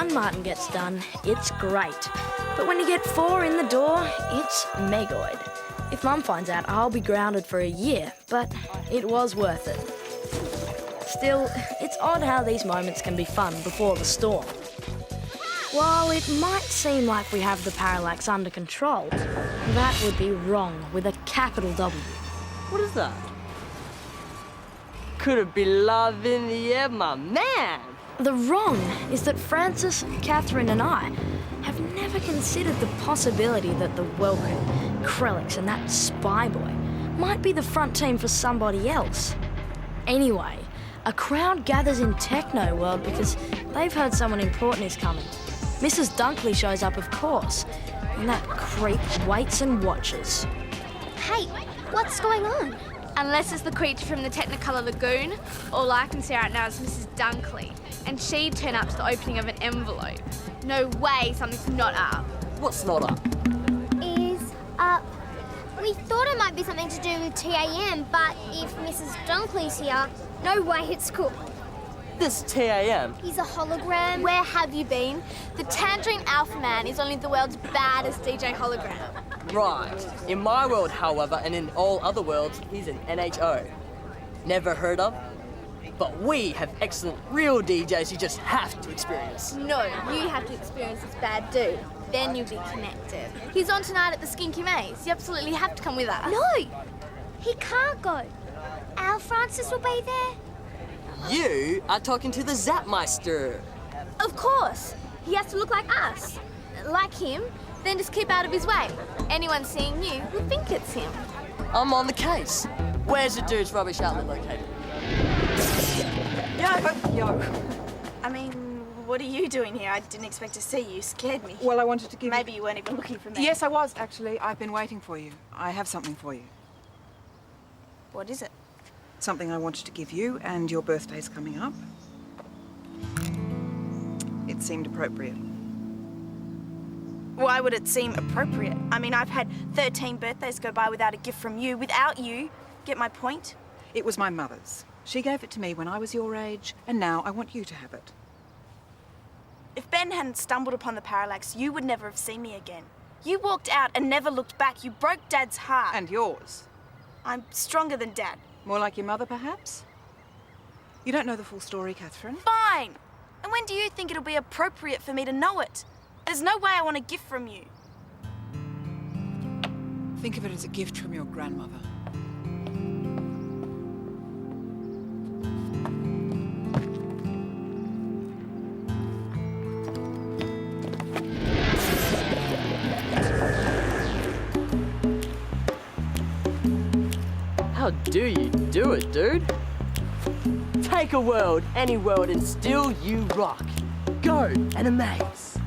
one Martin gets done, it's great. But when you get 4 in the door, it's megoid. If Mum finds out, I'll be grounded for a year, but it was worth it. Still, it's odd how these moments can be fun before the storm. While it might seem like we have the Parallax under control, that would be wrong with a capital W. What is that? Could it be love in the air, my man? The wrong is that Francis, Catherine and I have never considered the possibility that the Welkin, Krellix and that spy boy might be the front team for somebody else. Anyway, a crowd gathers in Techno World because they've heard someone important is coming. Mrs. Dunkley shows up, of course, and that creep waits and watches. Hey, what's going on? Unless it's the creature from the Technicolor Lagoon, all I can see right now is Mrs. Dunkley, and she'd turn up to the opening of an envelope. No way something's not up. What's not up? Is up. We thought it might be something to do with TAM, but if Mrs. Dunkley's here, no way it's cool. This TAM. He's a hologram. Where have you been? The Tangerine Alpha Man is only the world's baddest DJ hologram. Right. In my world, however, and in all other worlds, he's an NHO. Never heard of? But we have excellent real DJs you just have to experience. No, you have to experience this bad dude. Then you'll be connected. He's on tonight at the Skinky Maze. You absolutely have to come with us. No, he can't go. Our Francis will be there. You are talking to the Zapmeister. Of course. He has to look like us. Like him, then just keep out of his way. Anyone seeing you will think it's him. I'm on the case. Where's the dude's rubbish outlet located? Yo. I mean, what are you doing here? I didn't expect to see you. You scared me. Well, I wanted to give Maybe you weren't even looking for me. Yes, I was, actually. I've been waiting for you. I have something for you. What is it? Something I wanted to give you, and your birthday's coming up. It seemed appropriate. Why would it seem appropriate? I mean, I've had 13 birthdays go by without a gift from you. Without you. Get my point? It was my mother's. She gave it to me when I was your age, and now I want you to have it. If Ben hadn't stumbled upon the Parallax, you would never have seen me again. You walked out and never looked back. You broke Dad's heart. And yours. I'm stronger than Dad. More like your mother, perhaps? You don't know the full story, Catherine. Fine. And when do you think it'll be appropriate for me to know it? There's no way I want a gift from you. Think of it as a gift from your grandmother. How do you do it, dude? Take a world, any world, and still you rock. Go and amaze.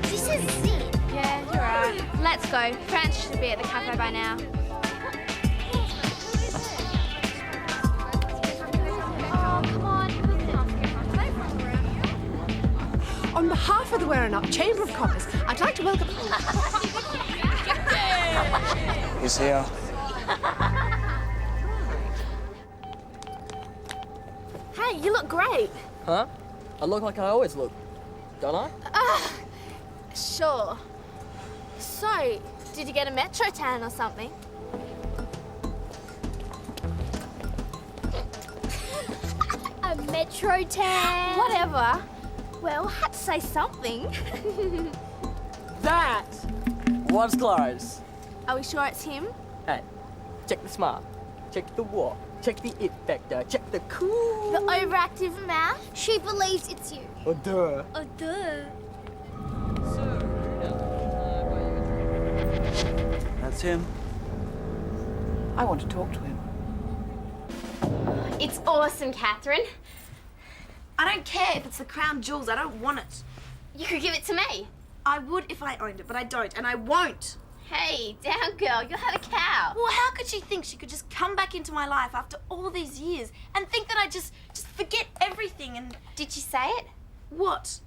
This is it. Yeah, you're right. Let's go. Francis should be at the cafe by now. On behalf of the Wearing Up Chamber of Commerce, I'd like to welcome... He's here. Hey, you look great. Huh? I look like I always look, don't I? Sure. So, did you get a Metro tan or something? A Metro tan. Whatever. Well, I had to say something. That was close. Are we sure it's him? Hey, check the smart, check the what, check the it factor, check the cool. The overactive mouth? She believes it's you. Oh, duh. Oh, duh. That's him. I want to talk to him. It's awesome, Catherine. I don't care if it's the crown jewels. I don't want it. You could give it to me. I would if I owned it, but I don't, and I won't. Hey, down girl, you'll have a cow. Well, how could she think she could just come back into my life after all these years and think that I just forget everything and... Did she say it? What?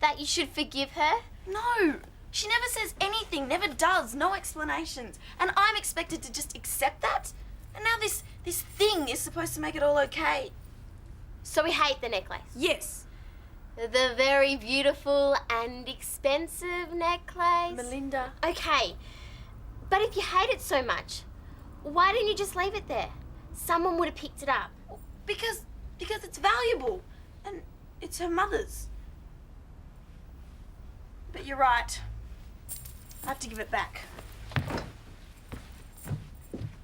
That you should forgive her? No. She never says anything, never does, no explanations. And I'm expected to just accept that? And now this thing is supposed to make it all okay. So we hate the necklace? Yes. The very beautiful and expensive necklace? Melinda. Okay, but if you hate it so much, why didn't you just leave it there? Someone would have picked it up. Because it's valuable. And it's her mother's. But you're right. I have to give it back.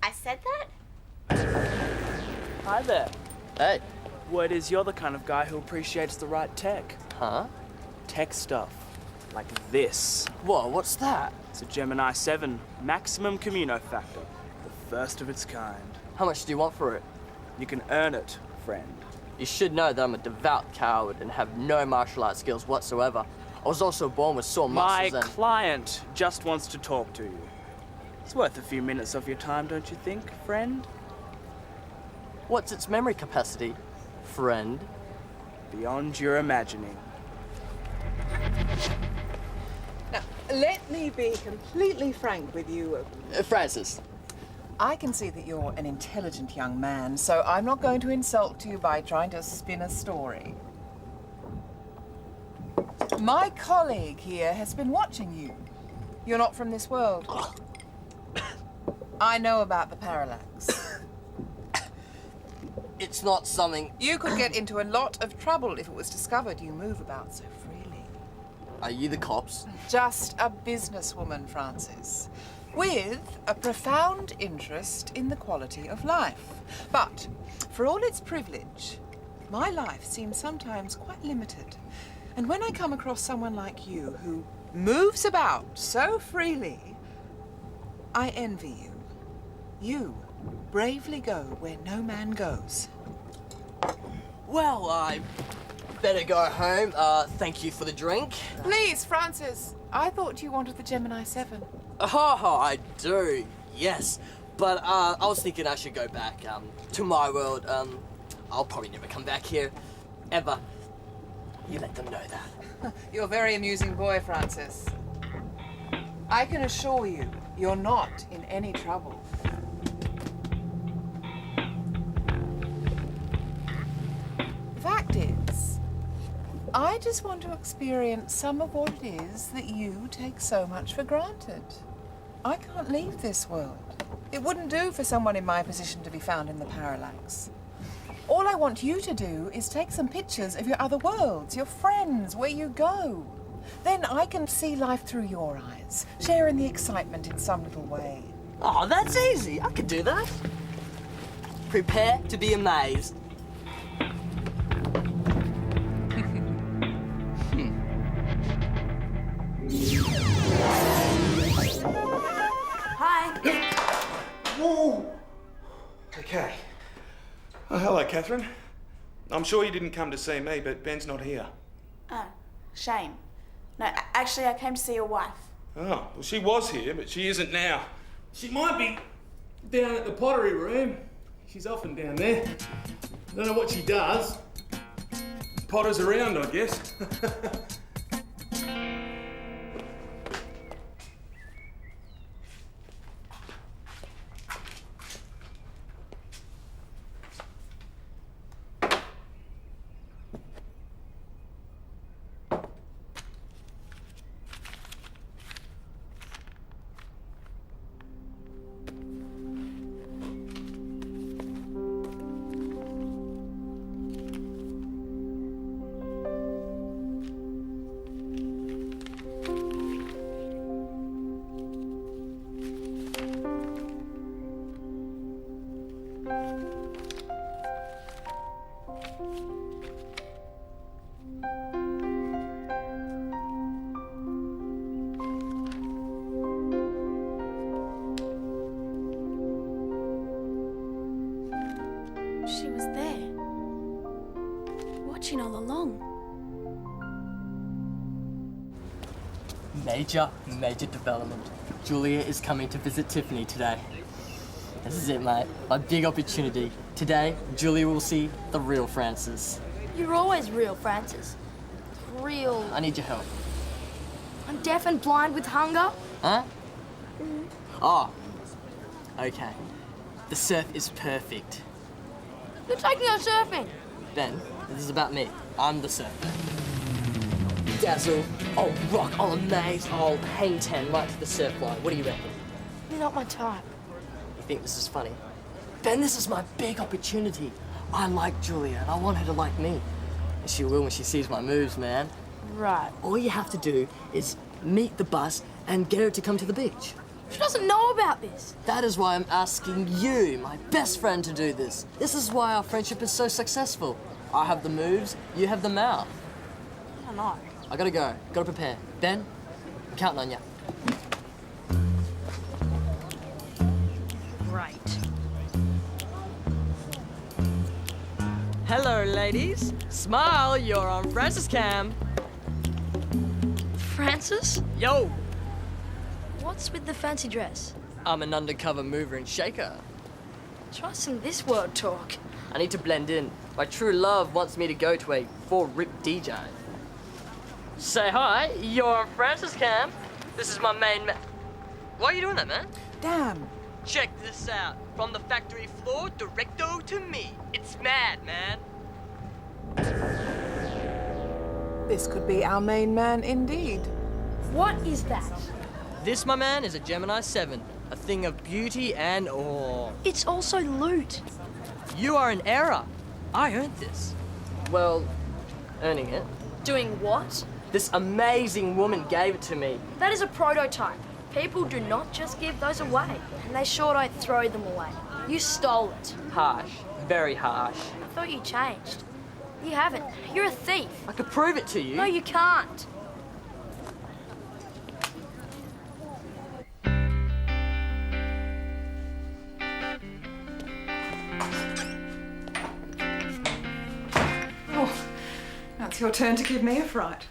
I said that? Hi there. Hey. Word is you're the kind of guy who appreciates the right tech. Huh? Tech stuff. Like this. Whoa, what's that? It's a Gemini 7, maximum communo factor. The first of its kind. How much do you want for it? You can earn it, friend. You should know that I'm a devout coward and have no martial arts skills whatsoever. I was also born with sore My muscles and... client just wants to talk to you. It's worth a few minutes of your time, don't you think, friend? What's its memory capacity, friend? Beyond your imagining. Now, let me be completely frank with you. Francis. I can see that you're an intelligent young man, so I'm not going to insult you by trying to spin a story. My colleague here has been watching you. You're not from this world. I know about the Parallax. It's not something... You could get into a lot of trouble if it was discovered you move about so freely. Are you the cops? Just a businesswoman, Francis, with a profound interest in the quality of life. But for all its privilege, my life seems sometimes quite limited. And when I come across someone like you who moves about so freely, I envy you. You bravely go where no man goes. Well, I better go home. Thank you for the drink. Please, Francis, I thought you wanted the Gemini 7. Oh, I do, yes. But I was thinking I should go back to my world. I'll probably never come back here, ever. You let them know that. You're a very amusing boy, Francis. I can assure you, you're not in any trouble. The fact is, I just want to experience some of what it is that you take so much for granted. I can't leave this world. It wouldn't do for someone in my position to be found in the Parallax. All I want you to do is take some pictures of your other worlds, your friends, where you go. Then I can see life through your eyes, sharing the excitement in some little way. Oh, that's easy. I could do that. Prepare to be amazed. Hi. Whoa! Okay. Oh, hello, Catherine. I'm sure you didn't come to see me, but Ben's not here. Oh, shame. No, actually, I came to see your wife. Oh, well, she was here, but she isn't now. She might be down at the pottery room. She's often down there. I don't know what she does. Potters around, I guess. She was there, watching all along. Major development. Julia is coming to visit Tiffany today. This is it, mate. My big opportunity. Today, Julia will see the real Francis. You're always real, Francis. Real. I need your help. I'm deaf and blind with hunger. Huh? Oh. Okay. The surf is perfect. You're taking us surfing. Ben, this is about me. I'm the surfer. Dazzle, I'll rock, I'll amaze, I'll hang 10 right to the surf line. What do you reckon? You're not my type. You think this is funny? Ben, this is my big opportunity. I like Julia and I want her to like me. And she will when she sees my moves, man. Right. All you have to do is meet the bus and get her to come to the beach. She doesn't know about this. That is why I'm asking you, my best friend, to do this. This is why our friendship is so successful. I have the moves, you have the mouth. I don't know. I gotta go. Gotta prepare. Ben, I'm counting on you. Right. Hello, ladies. Smile, you're on Francis Cam. Francis? Yo! What's with the fancy dress? I'm an undercover mover and shaker. Try some this word talk. I need to blend in. My true love wants me to go to a for-rip DJ. Say hi, you're on Francis Cam. This is my main man. Why are you doing that, man? Damn. Check this out. From the factory floor, directo to me. It's mad, man. This could be our main man indeed. What is that? This, my man, is a Gemini 7. A thing of beauty and awe. It's also loot. You are in error. I earned this. Well, earning it. Doing what? This amazing woman gave it to me. That is a prototype. People do not just give those away, and they sure don't throw them away. You stole it. Harsh. Very harsh. I thought you changed. You haven't. You're a thief. I could prove it to you. No, you can't. Oh, now it's your turn to give me a fright.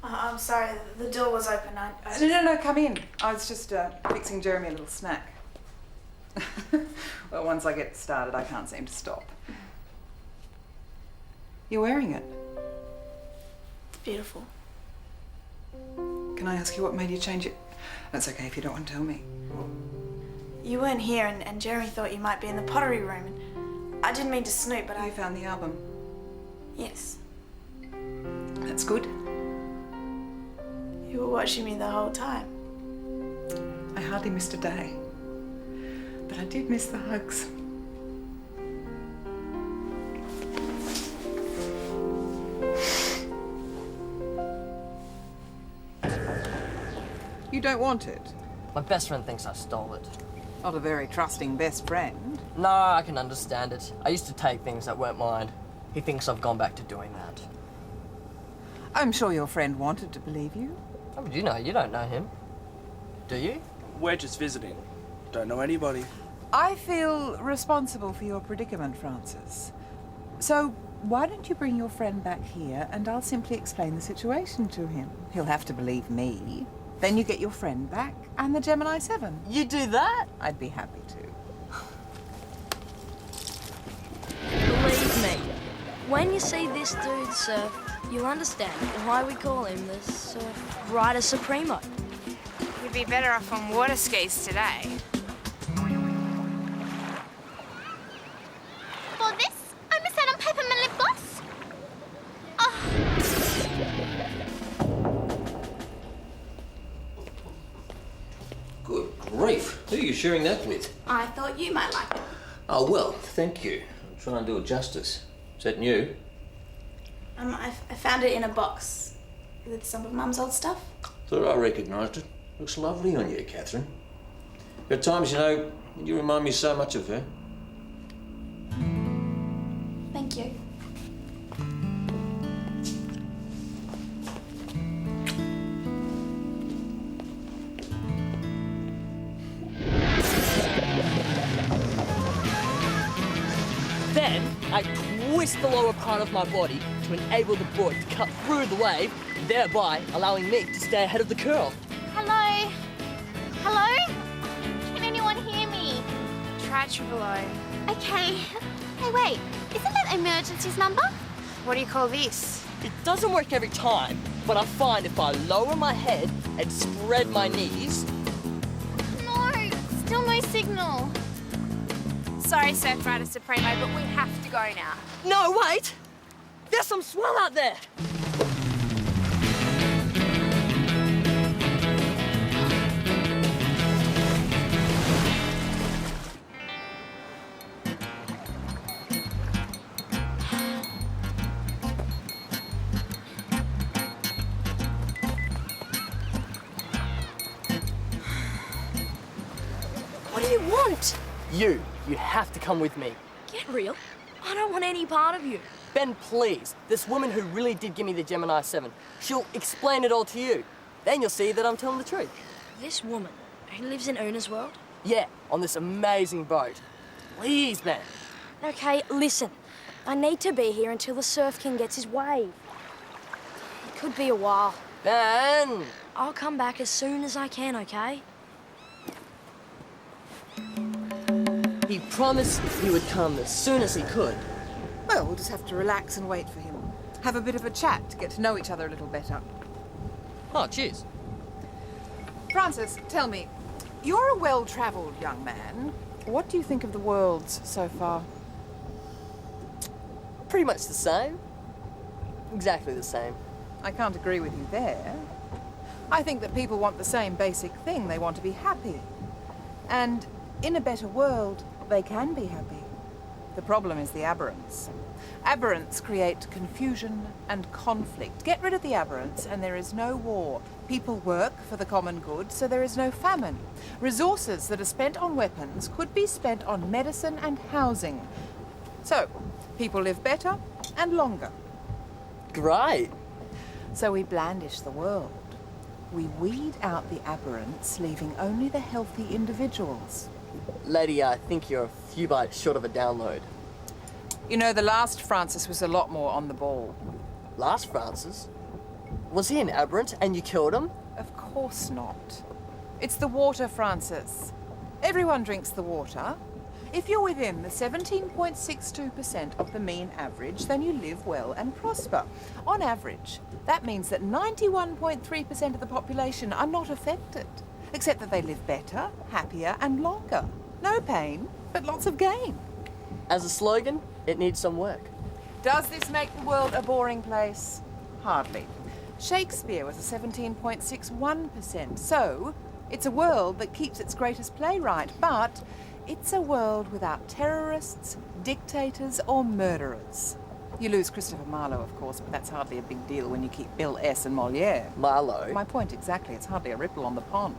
I'm sorry, the door was open. No, come in. I was just fixing Jeremy a little snack. Well, once I get started, I can't seem to stop. You're wearing it. It's beautiful. Can I ask you what made you change it? That's okay if you don't want to tell me. You weren't here, and Jeremy thought you might be in the pottery room. And I didn't mean to snoop, but You found the album. Yes. That's good. You were watching me the whole time. I hardly missed a day. But I did miss the hugs. You don't want it? My best friend thinks I stole it. Not a very trusting best friend. No, I can understand it. I used to take things that weren't mine. He thinks I've gone back to doing that. I'm sure your friend wanted to believe you. How would you know? You don't know him. Do you? We're just visiting. Don't know anybody. I feel responsible for your predicament, Francis. So why don't you bring your friend back here and I'll simply explain the situation to him. He'll have to believe me. Then you get your friend back and the Gemini 7. You do that? I'd be happy to. Believe me, when you see this dude surf, you'll understand why we call him the Surf Rider Supremo. You'd be better off on water skis today. For this, I miss out on peppermint lip gloss. Oh. Good grief. Who are you sharing that with? I thought you might like it. Oh, well, thank you. I'll try and do it justice. Is that new? I found it in a box with some of Mum's old stuff. Thought I recognised it. Looks lovely on you, Catherine. At times, you know, you remind me so much of her. Thank you. Then I twist the lower part of my body to enable the board to cut through the wave, thereby allowing me to stay ahead of the curl. Hello? Hello? Can anyone hear me? Try 000. Okay. Hey, wait. Isn't that emergencies number? What do you call this? It doesn't work every time, but I find if I lower my head and spread my knees... No, still no signal. Sorry, Surf Rider Supremo, but we have to go now. No, wait! There's some swell out there! What do you want? You have to come with me. Get real. I don't want any part of you. Ben, please. This woman who really did give me the Gemini 7, she'll explain it all to you. Then you'll see that I'm telling the truth. This woman who lives in Una's world? Yeah, on this amazing boat. Please, Ben. Okay, listen. I need to be here until the Surf King gets his wave. It could be a while. Ben! I'll come back as soon as I can, okay? He promised he would come as soon as he could. Well, we'll just have to relax and wait for him. Have a bit of a chat to get to know each other a little better. Oh, cheers. Francis, tell me, you're a well-travelled young man. What do you think of the worlds so far? Pretty much the same. Exactly the same. I can't agree with you there. I think that people want the same basic thing. They want to be happy. And in a better world, they can be happy. The problem is the aberrants. Aberrants create confusion and conflict. Get rid of the aberrants and there is no war. People work for the common good, so there is no famine. Resources that are spent on weapons could be spent on medicine and housing. So, people live better and longer. Great. So we blandish the world. We weed out the aberrants, leaving only the healthy individuals. Lady, I think you're a few bytes short of a download. You know, the last Francis was a lot more on the ball. Last Francis? Was he an aberrant and you killed him? Of course not. It's the water, Francis. Everyone drinks the water. If you're within the 17.62% of the mean average, then you live well and prosper. On average, that means that 91.3% of the population are not affected, except that they live better, happier, and longer. No pain, but lots of gain. As a slogan, it needs some work. Does this make the world a boring place? Hardly. Shakespeare was a 17.61%, so it's a world that keeps its greatest playwright, but it's a world without terrorists, dictators, or murderers. You lose Christopher Marlowe, of course, but that's hardly a big deal when you keep Bill S. and Moliere. Marlowe? My point exactly. It's hardly a ripple on the pond.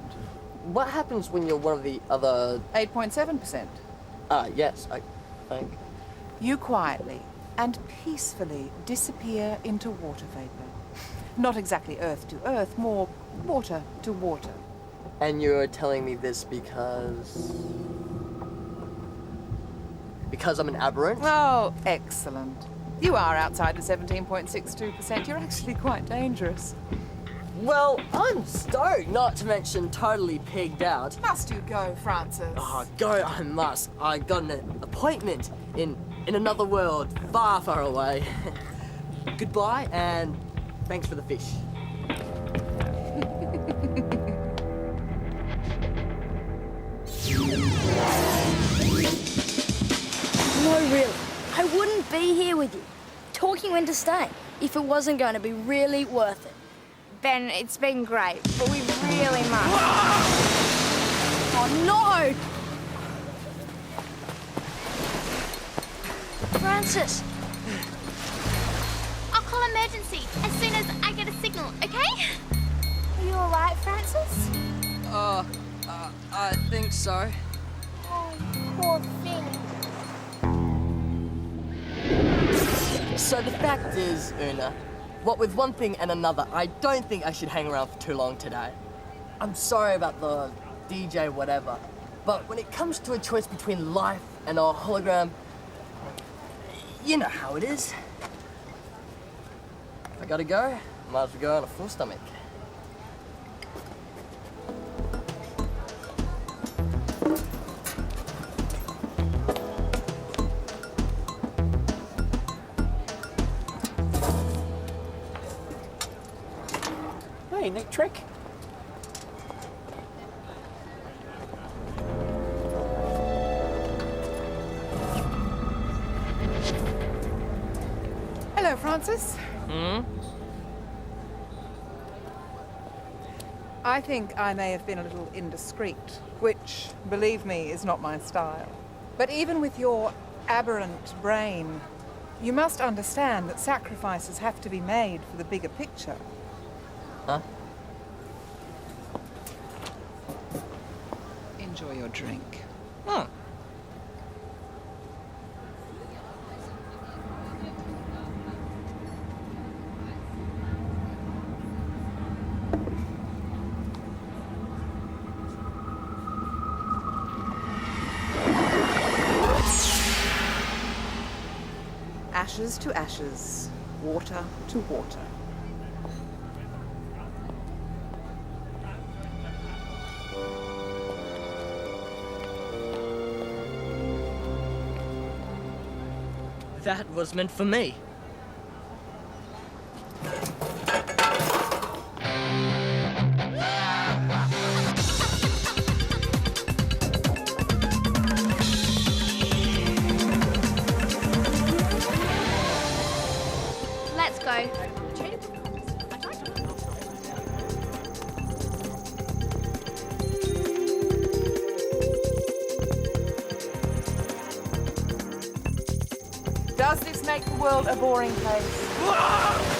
What happens when you're one of the other... 8.7%. Yes, I think. You quietly and peacefully disappear into water vapor. Not exactly earth to earth, more water to water. And you're telling me this because... Because I'm an aberrant? Oh, excellent. You are outside the 17.62%. You're actually quite dangerous. Well, I'm stoked, not to mention totally pigged out. Must you go, Francis? Oh, go I must. I got an appointment in another world, far, far away. Goodbye, and thanks for the fish. No, really. I wouldn't be here with you, talking when to stay, if it wasn't going to be really worth it. Ben, it's been great, but we really must. Oh, no! Francis! I'll call emergency as soon as I get a signal, okay? Are you alright, Francis? I think so. Oh, poor thing. So the fact is, Una, what with one thing and another, I don't think I should hang around for too long today. I'm sorry about the DJ whatever, but when it comes to a choice between life and a hologram, you know how it is. If I gotta go, might as well go on a full stomach. trick. Hello, Francis. I think I may have been a little indiscreet, which, believe me, is not my style. But even with your aberrant brain, you must understand that sacrifices have to be made for the bigger picture. Huh? Enjoy your drink. Huh. Ashes to ashes, water to water. That was meant for me. Let's go. Does this make the world a boring place?